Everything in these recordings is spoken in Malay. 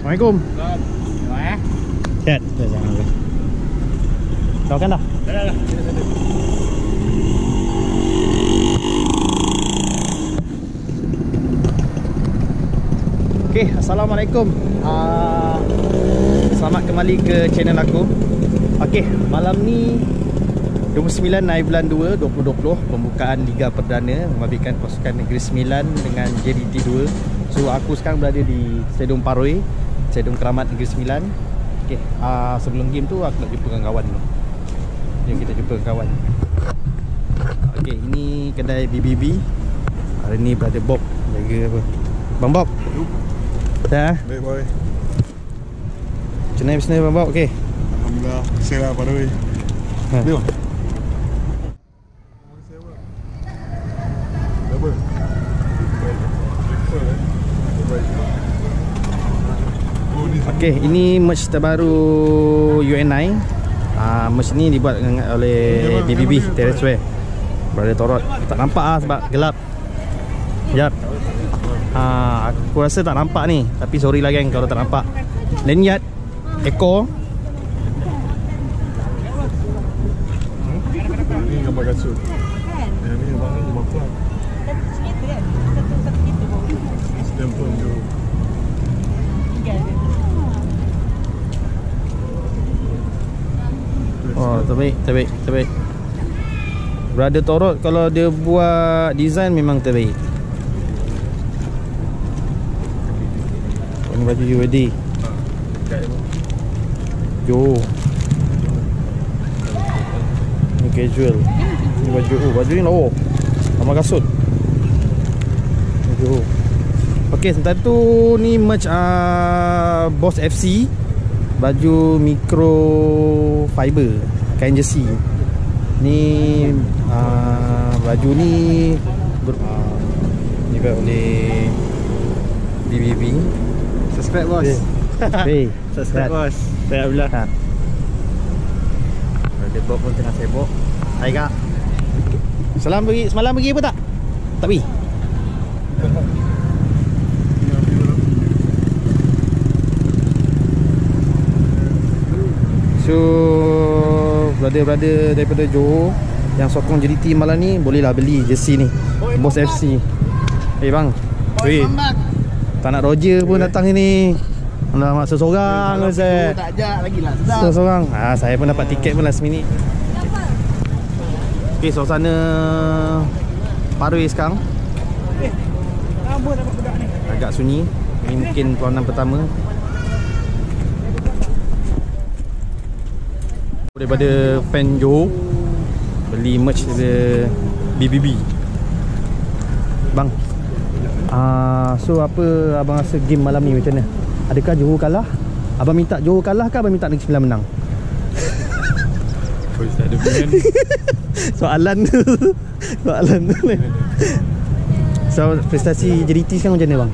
Assalamualaikum. Sihat. Kau kan dah? Dah. Okay, Assalamualaikum. Selamat kembali ke channel aku. Okay, malam ni 29 bulan 2 2020, pembukaan Liga Perdana membabitkan pasukan Negeri Sembilan dengan JDT 2. So aku sekarang berada di Stadium Paroi, Stadium Keramat Negeri Sembilan. Okay, sebelum game tu aku nak jumpa dengan kawan dulu. Jom kita jumpa dengan kawan. Okay, ini kedai BBB. Hari ni berada Bob jaga apa. Bang Bob. Dah? Baik boy. Macam mana bisnes Bang Bob? Okay. Alhamdulillah, sihat lah Paroi. Dia bang. Okay, ini merch terbaru UNI. Merch ni dibuat oleh BBB Terrace Wear. Berada Torot. Tak nampak sebab gelap. Sekejap. Aku rasa tak nampak ni. Tapi sorry lah geng kalau tak nampak. Lanyard ekor. Ini gambar kasut. Yang ni abang ni gambar pelan. Stempel tu. Oh, terbaik. Brother Torot kalau dia buat design memang terbaik. Ini baju UAD. Jo. Ini casual. Ini baju ni lawa. Sama kasut. Jo. Okey, sebentar tu ni merch Boss FC. Baju micro fiber, kain jersey. Ni baju ni dibuat oleh BBB. Subscribe bos. Hey, Subscribe bos. Saya Abdullah. Ada Bob pun tengah sibuk. Hai kak. Semalam pergi apa tak? Tak pergi. So brother-brother daripada Johor yang sokong JDT malam ni, bolehlah beli jersey ni. Boss FC. Bang. Weh. Tak nak Roger pun datang sini. Alamak, seorang saya. Tak ajak lagi lah. Sedap. Seorang. Saya pun dapat tiket pun last minute. Okey, suasana Paroi sekarang. Agak sunyi. Ini mungkin perlawanan pertama. Daripada fan Johor beli merch daripada BBB. Bang, so apa abang rasa game malam ni macam mana? Adakah Johor kalah? Abang minta Johor kalah ke abang minta Negeri Sembilan menang? Tak ada pilihan. Soalan tu So prestasi JDT sekarang macam mana bang?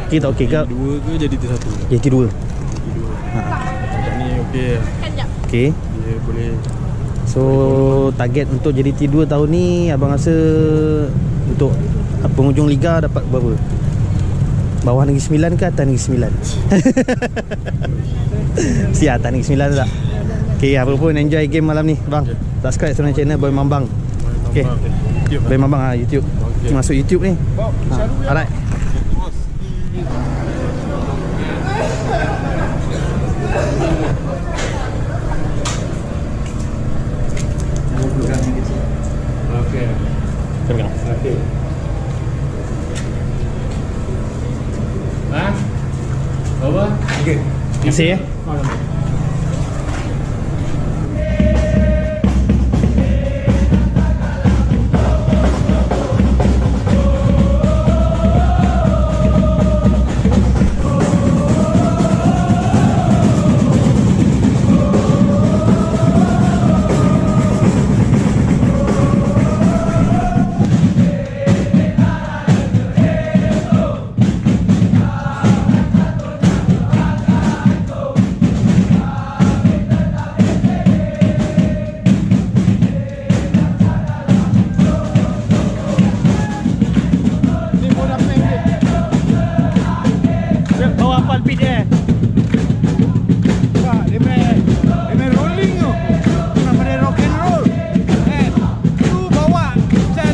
Okey tak okey ke? Dua ke JDT satu? JDT 2. Ni okey. Okey. Dia boleh. So target untuk JDT 2 tahun ni abang rasa untuk penghujung liga dapat berapa? Bawah Negeri Sembilan ke atas Negeri Sembilan? Si atas Negeri Sembilan tak? Okay, apa pun enjoy game malam ni bang. Subscribe channel Boy Mambang. Okay, Boy Mambang YouTube. Masuk YouTube ni. Alright. Okey. Terima. Okey. Apa? Okey. Terima kasih ya. hafal beat dia. Tak, dia main rolling tu. Nama dia rock and roll. Tu bawa macam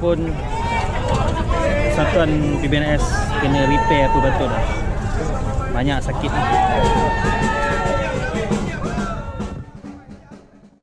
pun Satuan PBNS kena repair tu betul dah. Banyak sakit ni.